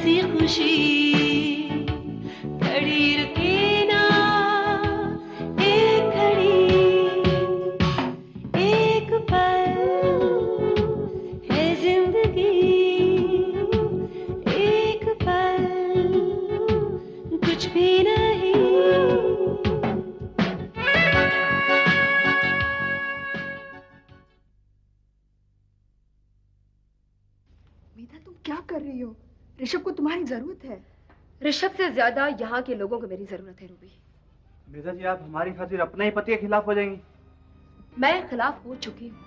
ऐसी खुशी खड़ी रुके ना एक घड़ी, एक पल है जिंदगी, एक पल कुछ भी नहीं। मीता, तुम क्या कर रही हो? ऋषभ को तुम्हारी जरूरत है। ऋषभ से ज्यादा यहाँ के लोगों को मेरी जरूरत है रूबी। मेधा जी, आप हमारी खातिर अपने ही पति के खिलाफ हो जाएंगी। मैं खिलाफ हो चुकी हूँ।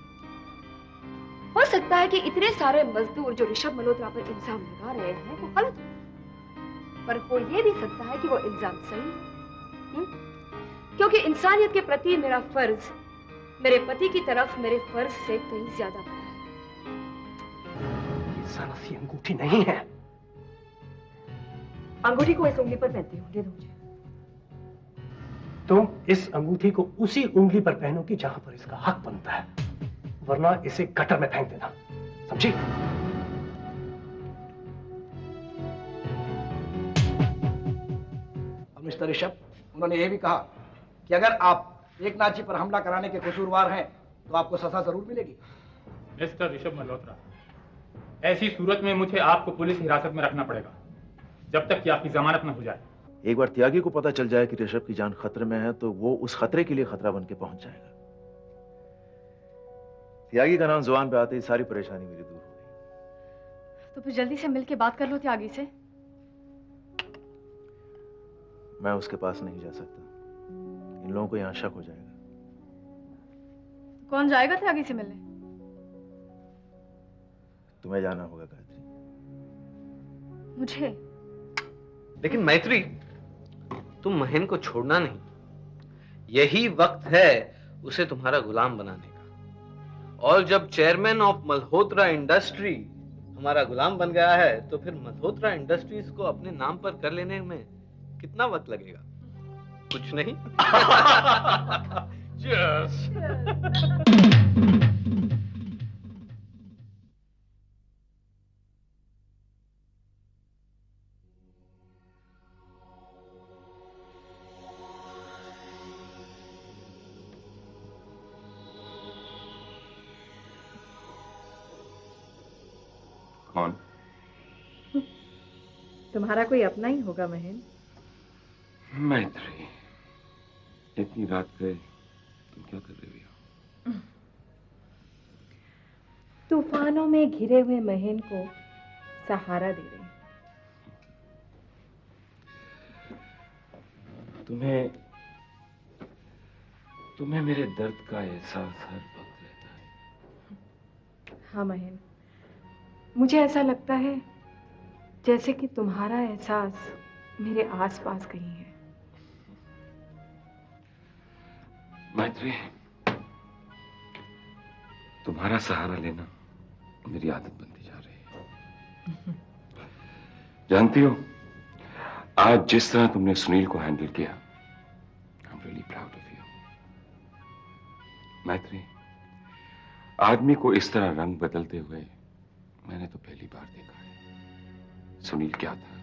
हो सकता है कि इतने सारे मजदूर जो ऋषभ मल्होत्रा पर इल्जाम लगा रहे हैं वो गलत हो, पर हो ये भी सकता है कि वो इल्जाम सही है। क्योंकि इंसानियत के प्रति मेरा फर्ज मेरे पति की तरफ मेरे फर्ज से कहीं ज्यादा बड़ा है। ये जरा सी अंगूठी नहीं है। अंगूठी को इस उंगली पर पहनती हूँ, दे दो मुझे। तुम इस अंगूठी को उसी उंगली पर पहनोगी जहां पर इसका हक बनता है, वरना इसे गटर में फेंक देना, समझी? मिस्टर ऋषभ, उन्होंने ये भी कहा कि अगर आप एकनाथ जी पर हमला कराने के कसूरवार हैं तो आपको सजा जरूर मिलेगी। मिस्टर ऋषभ मल्होत्रा, ऐसी सूरत में मुझे आपको पुलिस हिरासत में रखना पड़ेगा जब तक कि आपकी जमानत न हो जाए। एक बार त्यागी को पता चल जाए कि ऋषभ की जान खतरे में है तो वो उस खतरे के लिए खतरा बन के पहुंच जाएगा। त्यागी का नाम जुबान पे आते ही सारी परेशानी मेरी दूर हो गई। तो फिर जल्दी से मिलके बात कर लो त्यागी से। मैं उसके पास नहीं जा सकता, इन लोगों को यहाँ शक हो जाएगा। कौन जाएगा त्यागी से मिलने? तुम्हें जाना होगा गायत्री। मुझे? लेकिन मैत्री, तुम महेन को छोड़ना नहीं। यही वक्त है उसे तुम्हारा गुलाम बनाने का। और जब चेयरमैन ऑफ मल्होत्रा इंडस्ट्री हमारा गुलाम बन गया है तो फिर मल्होत्रा इंडस्ट्रीज को अपने नाम पर कर लेने में कितना वक्त लगेगा? कुछ नहीं। Cheers. कौन? तुम्हारा कोई अपना ही होगा महेन। मैत्री, इतनी रात गए तुम क्या कर रही हो? तूफानों में घिरे हुए महेन को सहारा दे रही। तुम्हें मेरे दर्द का एहसास हर वक्त रहता है। हाँ महेन, मुझे ऐसा लगता है जैसे कि तुम्हारा एहसास मेरे आसपास कहीं है। मैत्री, तुम्हारा सहारा लेना मेरी आदत बनती जा रही है। जानती हो, आज जिस तरह तुमने सुनील को हैंडल किया, I am really proud of you. मैत्री, आदमी को इस तरह रंग बदलते हुए मैंने तो पहली बार देखा है। सुनील क्या था,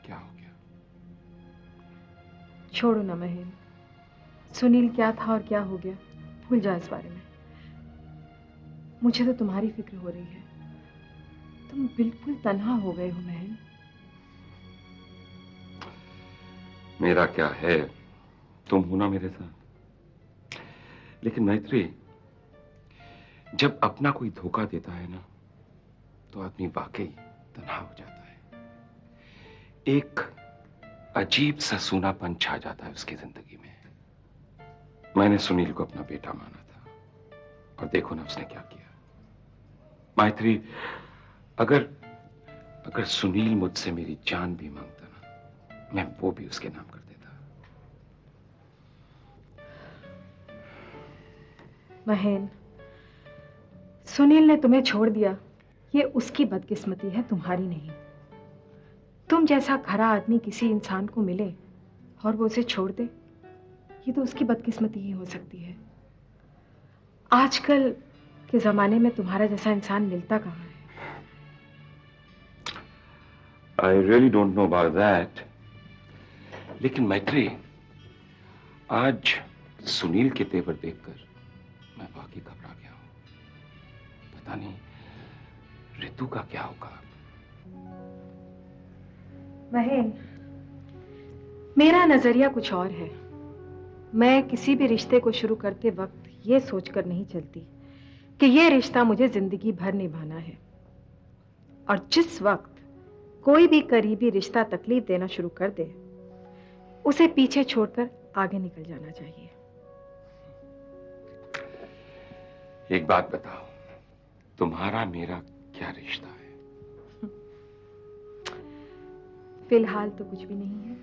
क्या हो गया? छोड़ो ना महेन, सुनील क्या था और क्या हो गया, भूल जाओ इस बारे में। मुझे तो तुम्हारी फिक्र हो रही है। तुम बिल्कुल तन्हा हो गए हो महेन। मेरा क्या है, तुम हो ना मेरे साथ। लेकिन मैत्री, जब अपना कोई धोखा देता है ना, तो आदमी वाकई तन्हा हो जाता है। एक अजीब सा सूनापन छा जाता है उसकी जिंदगी में। मैंने सुनील को अपना बेटा माना था, और देखो ना उसने क्या किया। मैत्री, अगर सुनील मुझसे मेरी जान भी मांगता ना, मैं वो भी उसके नाम कर देता। महेन, सुनील ने तुम्हें छोड़ दिया, ये उसकी बदकिस्मती है, तुम्हारी नहीं। तुम जैसा खरा आदमी किसी इंसान को मिले और वो उसे छोड़ दे, ये तो उसकी बदकिस्मती ही हो सकती है। आजकल के जमाने में तुम्हारा जैसा इंसान मिलता कहाँ है? I really don't know about that. लेकिन मैत्री, आज सुनील के तेवर देखकर मैं वाकई घबरा गया हूं। पता नहीं ऋतु का क्या होगा। महेन, मेरा नजरिया कुछ और है। मैं किसी भी रिश्ते को शुरू करते वक्त ये सोचकर नहीं चलती कि ये रिश्ता मुझे जिंदगी भर निभाना है, और जिस वक्त कोई भी करीबी रिश्ता तकलीफ देना शुरू कर दे, उसे पीछे छोड़कर आगे निकल जाना चाहिए। एक बात बताओ, तुम्हारा मेरा क्या रिश्ता है? फिलहाल तो कुछ भी नहीं है,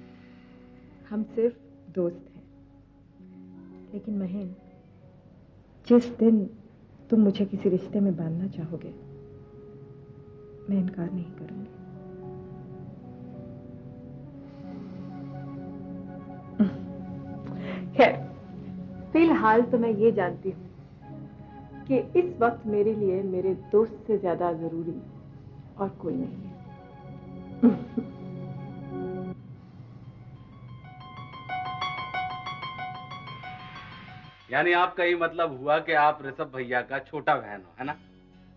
हम सिर्फ दोस्त हैं। लेकिन महेन, जिस दिन तुम मुझे किसी रिश्ते में बांधना चाहोगे, मैं इनकार नहीं करूंगी। खैर, फिलहाल तो मैं ये जानती हूँ कि इस वक्त मेरे लिए मेरे दोस्त से ज्यादा जरूरी और कोई नहीं है। यानी आपका ये मतलब हुआ कि आप ऋषभ भैया का छोटा बहन हो, है ना?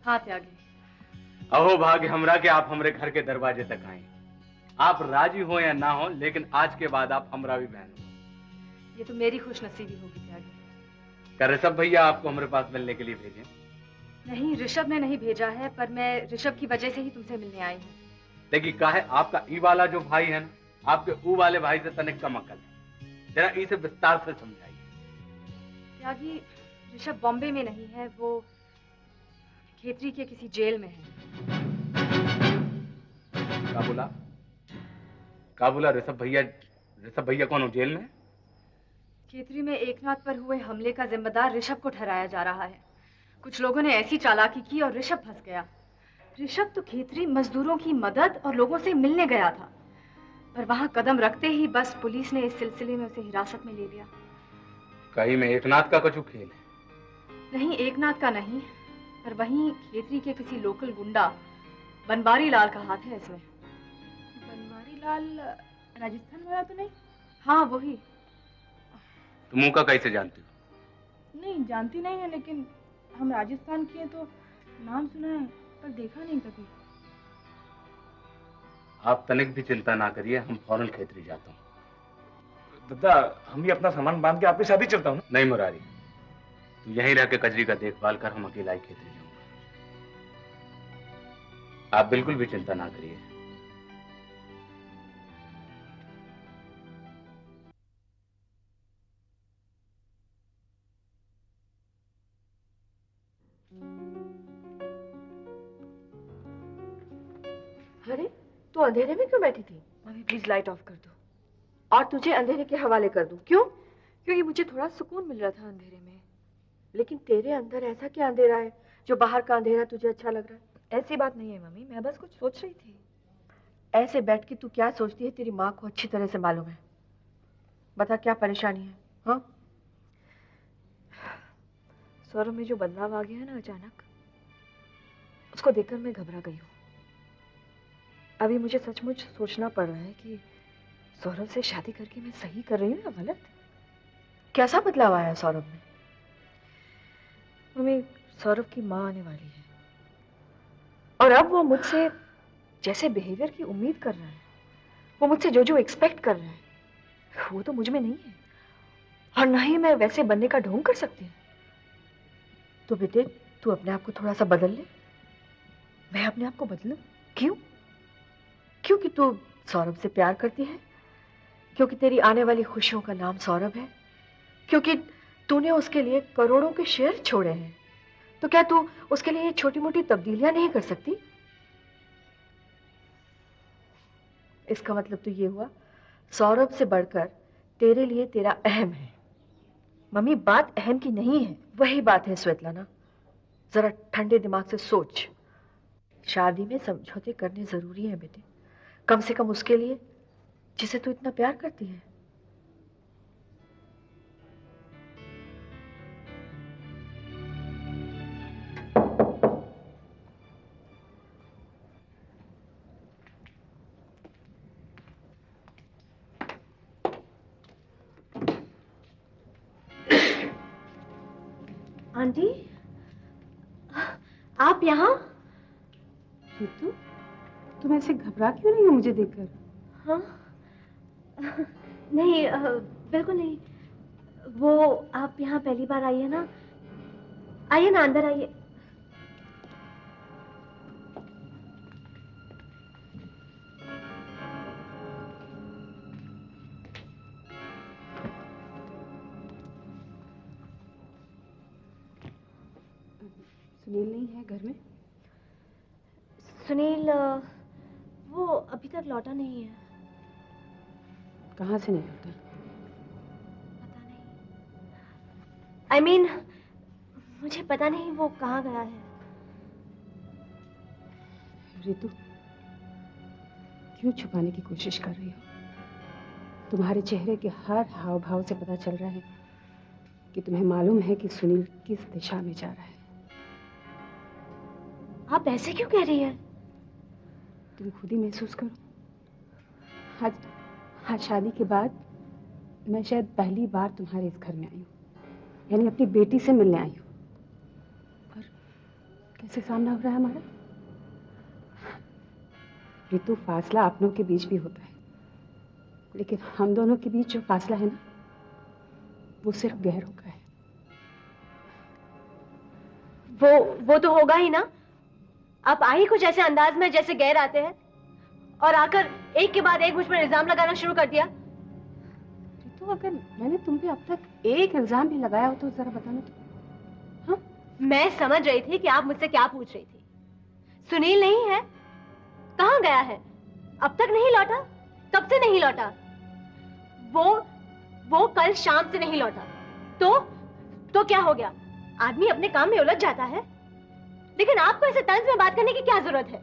हाँ त्यागी। अहो भाग्य हमरा के आप हमरे घर के दरवाजे तक आए। आप राजी हो या ना हो, लेकिन आज के बाद आप हमरा भी बहन हो। ये तो मेरी खुशनसीबी होगी त्यागी। क्या ऋषभ भैया आपको हमारे पास मिलने के लिए भेजे? नहीं, ऋषभ ने नहीं भेजा है, पर मैं ऋषभ की वजह से ही तुमसे मिलने आई हूँ। देखिए क्या है, आपका ई वाला जो भाई है ना, आपके ऊ वाले भाई से तनिक कम अकल है। जरा इसे विस्तार से समझाइए। त्यागी, ऋषभ बॉम्बे में नहीं है, वो खेतरी के किसी जेल में है। क्या बोला ऋषभ भैया कौन हो, जेल में? खेतरी में एकनाथ पर हुए हमले का जिम्मेदार ऋषभ को ठहराया जा रहा है। कुछ लोगों ने ऐसी चालाकी की और ऋषभ फंस गया। ऋषभ तो खेतरी मजदूरों की मदद और लोगों से मिलने गया था, पर वहां कदम रखते ही बस पुलिस ने इस सिलसिले में उसे हिरासत में ले लिया। कहीं में एकनाथ का कछु खेल है? नहीं, एकनाथ का नहीं, पर वहीं खेतरी के किसी लोकल गुंडा बनवारी लाल का हाथ है इसमें। बनवारी लाल राजस्थान वाला तो नहीं? हाँ वही। तुम उनका कैसे जानती हो? नहीं, जानती नहीं है, लेकिन हम राजस्थान के हैं तो नाम सुना है, पर देखा नहीं कभी। आप तनिक भी चिंता ना करिए, हम फौरन खेतरी जाता हूँ। दादा, हम भी अपना सामान बांध के आपके साथ ही चलता हूँ। नहीं मुरारी, तू यहीं रह के कजरी का देखभाल कर, हम अकेला ही खेतरी जाऊंगा। आप बिल्कुल भी चिंता ना करिए। अरे, तू अंधेरे में क्यों बैठी थी? मम्मी प्लीज लाइट ऑफ कर दो, और तुझे अंधेरे के हवाले कर दूं। क्यों? क्योंकि मुझे थोड़ा सुकून मिल रहा था अंधेरे में। लेकिन तेरे अंदर ऐसा क्या अंधेरा है जो बाहर का अंधेरा तुझे अच्छा लग रहा है? ऐसी बात नहीं है मम्मी, मैं बस कुछ सोच रही थी। ऐसे बैठ के तू क्या सोचती है, तेरी माँ को अच्छी तरह से मालूम है। बता क्या परेशानी है? हाँ, सौरभ में जो बदलाव आ गया है ना अचानक, उसको देखकर मैं घबरा गई हूँ। अभी मुझे सचमुच सोचना पड़ रहा है कि सौरभ से शादी करके मैं सही कर रही हूँ या गलत। कैसा बदलाव आया सौरभ में? मम्मी, सौरभ की माँ आने वाली है, और अब वो मुझसे जैसे बिहेवियर की उम्मीद कर रहा है, वो मुझसे जो जो एक्सपेक्ट कर रहा है, वो तो मुझ में नहीं है, और ना ही मैं वैसे बनने का ढोंग कर सकती हूँ। तो बेटे, तू अपने आप को थोड़ा सा बदल ले। मैं अपने आप को बदलूं? क्यों? क्योंकि तू सौरभ से प्यार करती है, क्योंकि तेरी आने वाली खुशियों का नाम सौरभ है, क्योंकि तूने उसके लिए करोड़ों के शेयर छोड़े हैं। तो क्या तू उसके लिए छोटी मोटी तब्दीलियां नहीं कर सकती? इसका मतलब तो ये हुआ, सौरभ से बढ़कर तेरे लिए तेरा अहम है। मम्मी, बात अहम की नहीं है, वही बात है स्वेतलाना। जरा ठंडे दिमाग से सोच। शादी में समझौते करने जरूरी है बेटे, कम से कम उसके लिए जिसे तू इतना प्यार करती है। आंटी, आप यहाँ? रितु, तुम ऐसे घबरा क्यों रही हो मुझे देखकर? हाँ? नहीं, बिल्कुल नहीं। वो आप यहाँ पहली बार आई है ना? आइए ना, अंदर आइए। सुनील नहीं है घर में? सुनील वो अभी तक लौटा नहीं है। कहाँ से नहीं लौटा? I mean, मुझे पता नहीं वो कहाँ गया है। रितु, क्यों छुपाने की कोशिश कर रही हो? तुम्हारे चेहरे के हर हाव भाव से पता चल रहा है कि तुम्हें मालूम है कि सुनील किस दिशा में जा रहा है। आप ऐसे क्यों कह रही हैं? तुम खुद ही महसूस करो। आज शादी के बाद मैं शायद पहली बार तुम्हारे इस घर में आई हूँ, यानी अपनी बेटी से मिलने आई हूँ। और कैसे सामना हो रहा है हमारा? ऋतु, फासला अपनों के बीच भी होता है, लेकिन हम दोनों के बीच जो फासला है ना, वो सिर्फ गैरों का है। वो तो होगा ही ना। आप आई कुछ ऐसे अंदाज में जैसे गैर आते हैं, और आकर एक के बाद एक मुझ पर इल्जाम लगाना शुरू कर दिया। तो अगर मैंने तुम पे अब तक एक इल्जाम भी लगाया हो तो जरा बताना तो। हाँ? मैं समझ रही थी कि आप मुझसे क्या पूछ रही थी। सुनील नहीं है? कहाँ गया है? अब तक नहीं लौटा? कब से नहीं लौटा? वो कल शाम से नहीं लौटा। तो क्या हो गया? आदमी अपने काम में उलझ जाता है, लेकिन आपको ऐसे तंज में बात करने की क्या जरूरत है?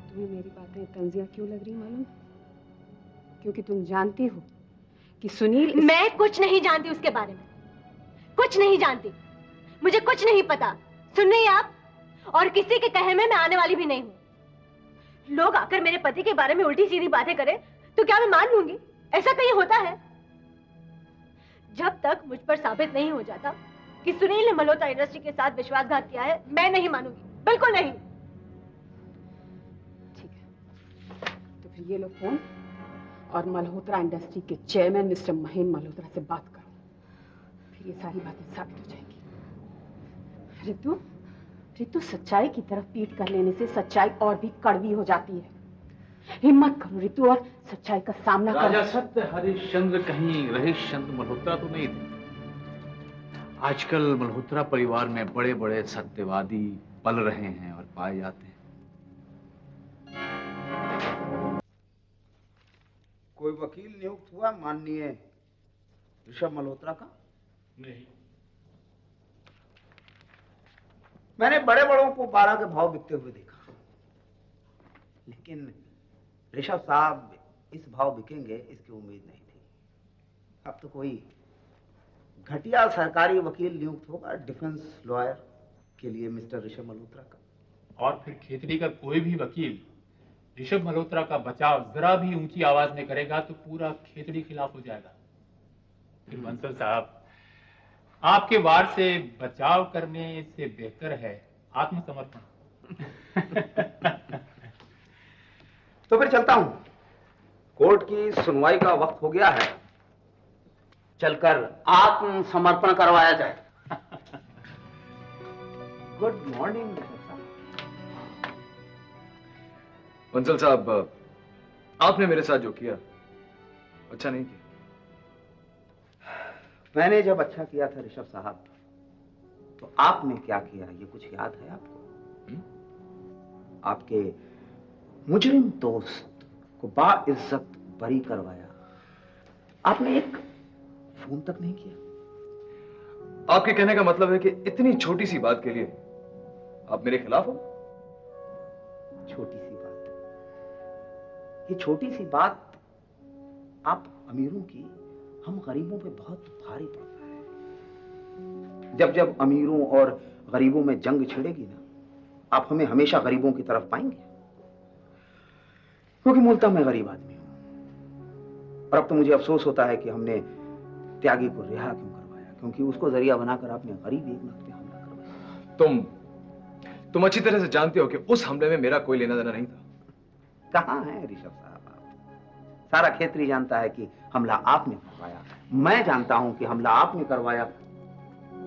तुम्हें मेरी बातें तंजिया क्यों लग रही मालूम? क्योंकि तुम जानती हो कि सुनील मैं कुछ नहीं जानती उसके बारे में, कुछ नहीं जानती। मुझे कुछ नहीं पता। सुन रही आप? और किसी के कहे में मैं आने वाली भी नहीं हूं। लोग आकर मेरे पति के बारे में उल्टी सीधी बातें करें तो क्या मैं मान लूंगी? ऐसा कहीं होता है? जब तक मुझ पर साबित नहीं हो जाता कि सुनील ने मल्होत्रा इंडस्ट्री के साथ विश्वासघात किया है, मैं नहीं मानूंगी, बिल्कुल नहीं। ठीक है, तो फिर ये लो फोन और मल्होत्रा इंडस्ट्री के चेयरमैन मिस्टर महेन मल्होत्रा से बात करो, फिर ये सारी बातें साबित हो जाएंगी। रितु, सच्चाई की तरफ पीठ कर लेने से सच्चाई और भी कड़वी हो जाती है। हिम्मत करो रितु और सच्चाई का सामना करो। राजा सत्य हरिश्चंद्र कहीं रहीशचंद्र मल्होत्रा तो नहीं थे। आजकल मल्होत्रा परिवार में बड़े बड़े सत्यवादी पल रहे हैं और पाए जाते हैं। कोई वकील नियुक्त हुआ माननीय ऋषभ मल्होत्रा का? नहीं। मैंने बड़े बड़ों को 12 के भाव बिकते हुए देखा, लेकिन ऋषभ साहब इस भाव बिकेंगे इसकी उम्मीद नहीं थी। अब तो कोई घटिया सरकारी वकील नियुक्त होगा डिफेंस लॉयर के लिए मिस्टर ऋषभ मल्होत्रा का। और फिर खेतड़ी का कोई भी वकील ऋषभ मल्होत्रा का बचाव जरा भी ऊंची आवाज में करेगा तो पूरा खेतड़ी खिलाफ हो जाएगा। फिर बंसल साहब, आपके वार से बचाव करने से बेहतर है आत्मसमर्पण। तो फिर चलता हूं। कोर्ट की सुनवाई का वक्त हो गया है, चलकर आत्मसमर्पण करवाया जाए। गुड मॉर्निंग बंसल साहब, आपने मेरे साथ जो किया अच्छा नहीं किया। मैंने जब अच्छा किया था ऋषभ साहब, तो आपने क्या किया ये कुछ याद है आपको? आपके मुजरिम दोस्त को बाइज्जत बरी करवाया, आपने एक फोन तक नहीं किया। आपके कहने का मतलब है कि इतनी छोटी सी बात के लिए आप मेरे खिलाफ हो? छोटी सी बात, ये छोटी सी बात आप अमीरों की हम गरीबों पे बहुत भारी पड़ता है। जब जब अमीरों और गरीबों में जंग छिड़ेगी ना, आप हमें हमेशा गरीबों की तरफ पाएंगे, क्योंकि मूलतः मैं गरीब आदमी हूं। और अब तो मुझे अफसोस होता है कि हमने त्यागी को रिहा क्यों करवाया, क्योंकि उसको जरिया बनाकर आपने करीब 1 लाख पे हमला करवाया। तुम अच्छी तरह से जानते हो कि उस हमले में मेरा कोई लेना देना नहीं था। कहाँ है ऋषभ साहब आप? सारा क्षेत्र ही जानता है कि हमला आपने करवाया। मैं जानता हूं कि हमला आपने करवाया।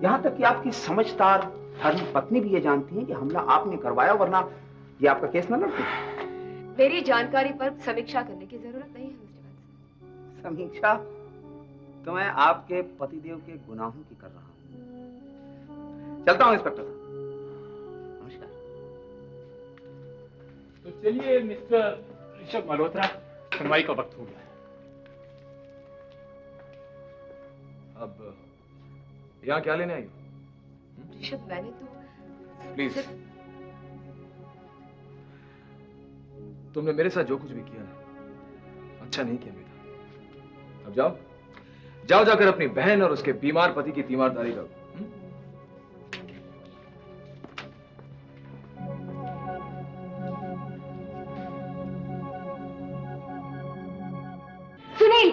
यहां तक कि आपकी समझदार धर्म पत्नी भी ये जानती है कि हमला आपने करवाया, वरना ये आपका केस न लड़ती। मेरी जानकारी पर समीक्षा करने की जरूरत नहीं है मिस्टर वत्सल। समीक्षा तो मैं आपके पतिदेव के गुनाहों की कर रहा हूं। चलता हूं इंस्पेक्टर साहब। नमस्कार। तो चलिए मिस्टर ऋषभ मल्होत्रा, सुनवाई का वक्त हो गया है। अब यहाँ क्या लेने आई? ऋषभ, मैंने तो प्लीज, तुमने मेरे साथ जो कुछ भी किया है अच्छा नहीं किया बेटा। अब जाओ जाओ, जाकर अपनी बहन और उसके बीमार पति की तीमारदारी करो। सुनील,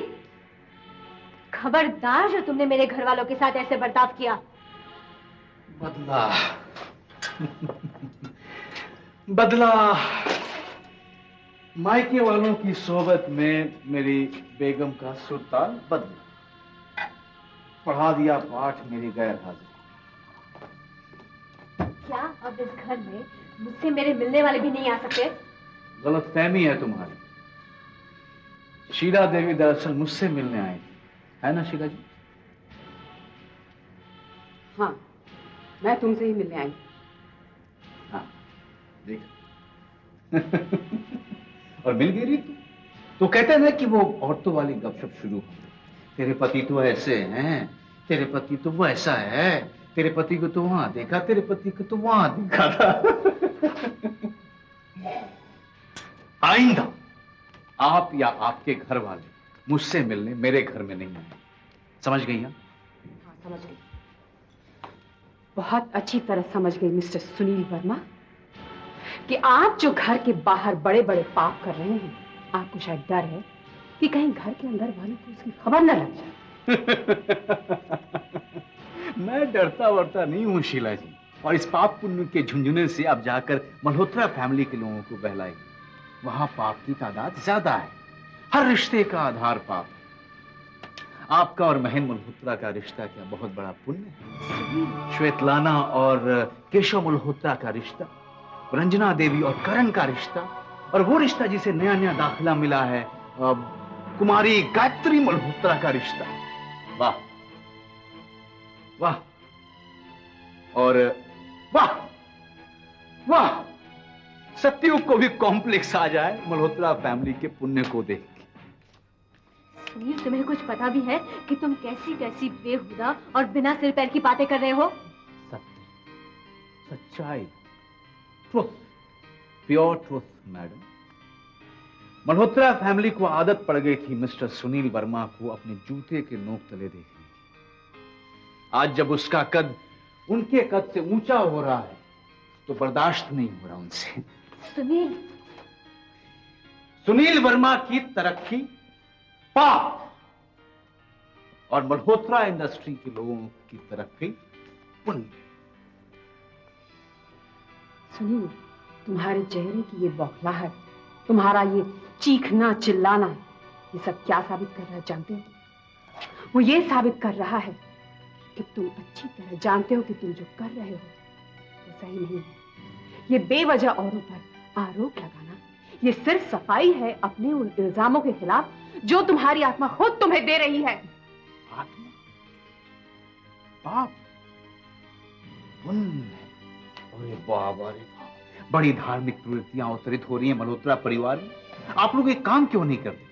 खबरदार जो तुमने मेरे घर वालों के साथ ऐसे बर्ताव किया। बदला बदला। मायके वालों की सोबत में मेरी बेगम का सुरताल बदला। पढ़ा दिया पाठ मेरी गैर हाजिर। क्या अब इस घर में मुझसे मेरे मिलने वाले भी नहीं आ सकते? गलतफहमी है तुम्हारी। शीला देवी दरअसल मुझसे मिलने आई थी, है ना शीला जी? हाँ, मैं तुमसे ही मिलने आई। हाँ, देख। और मिल गई तू? तो कहते हैं ना कि वो औरतों वाली गपशप शुरू हो गई। तेरे पति तो ऐसे हैं, तेरे पति तो वो ऐसा है, तेरे पति को तो वहां देखा, तेरे पति को तो वहां देखा था। आइंदा आप या आपके घर वाले मुझसे मिलने मेरे घर में नहीं आए। समझ गई हैं? हाँ, समझ गई। बहुत अच्छी तरह समझ गई मिस्टर सुनील वर्मा कि आप जो घर के बाहर बड़े बड़े पाप कर रहे हैं, आपको शायद डर है कि कहीं घर के अंदर वालों को उसकी खबर न लग जाए। मैं डरता वरता नहीं हूँ शीला जी, और इस पाप पुण्य के झुंझुने से अब जाकर मल्होत्रा फैमिली के लोगों को बहलाएगी। वहां पाप की तादाद ज्यादा है। हर रिश्ते का आधार पाप है। आपका और महेंद्र मल्होत्रा का रिश्ता क्या बहुत बड़ा पुण्य है? श्वेतलाना और केशव मल्होत्रा का रिश्ता, रंजना देवी और करण का रिश्ता, और वो रिश्ता जिसे नया नया दाखिला मिला है, कुमारी गायत्री मल्होत्रा का रिश्ता। वाह वाह और वाह वाह। सत्ययुग को भी कॉम्प्लेक्स आ जाए मल्होत्रा फैमिली के पुण्य को देख के। सुनील, तुम्हें कुछ पता भी है कि तुम कैसी कैसी बेहुदा और बिना सिर पैर की बातें कर रहे हो? सत्य, सच्चाई, truth, pure truth madam. Malhotra family को आदत पड़ गई थी मिस्टर सुनील वर्मा को अपने जूते के नोक तले देखने की। आज जब उसका कद उनके कद से ऊंचा हो रहा है तो बर्दाश्त नहीं हो रहा उनसे। सुनील, सुनील वर्मा की तरक्की पाप और मल्होत्रा इंडस्ट्री के लोगों की तरक्की पुण्य। सुनील, तुम्हारे चेहरे की ये बौखलाहट, तुम्हारा ये चीखना चिल्लाना, ये सब क्या साबित कर रहा है जानते हो? वो ये साबित कर रहा है कि तुम अच्छी तरह जानते हो कि तुम जो कर रहे हो वो सही नहीं है। ये बेवजह औरों पर आरोप लगाना, ये सिर्फ सफाई है अपने उन इल्जामों के खिलाफ जो तुम्हारी आत्मा खुद तुम्हें दे रही है। आत्मा, पाप, पुण्य। अरे बाबा रे, बड़ी धार्मिक प्रवृत्तियां अवतरित हो रही हैं मल्होत्रा परिवार में। आप लोग एक काम क्यों नहीं करते?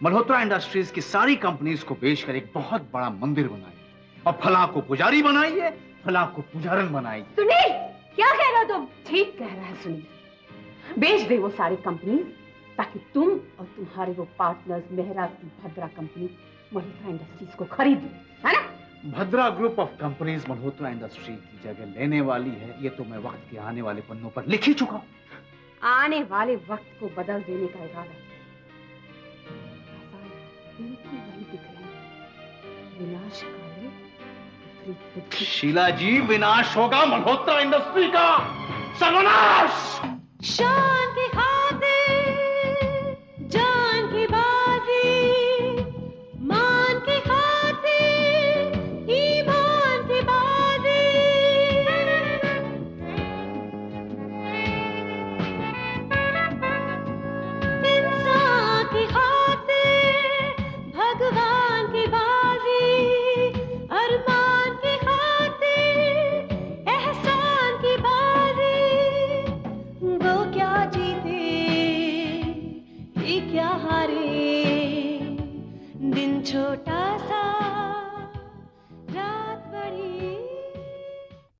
मल्होत्रा इंडस्ट्रीज की सारी कंपनीज को बेचकर एक बहुत बड़ा मंदिर बनाइए और फलां को पुजारी बनाइए, फलां को पुजारन बनाइए। सुनील, क्या कह रहे हो तुम? ठीक कह रहा है सुनील। बेच दे वो सारी कंपनी ताकि तुम और तुम्हारे वो पार्टनर्स मेहरा की भद्रा कंपनी मल्होत्रा इंडस्ट्रीज को खरीद लो, है ना? Bhadra group of companies Malhotra industry की जगह लेने वाली है, ये तो मैं वक्त के आने वाले पन्नों पर लिख ही चुका हूं। आने वाले वक्त को बदल देने का इरादा बिल्कुल वही दिख रहे हैं। विनाश काले विपरीत बुद्धि। शीला जी, विनाश होगा मल्होत्रा इंडस्ट्री का, सर्वनाश।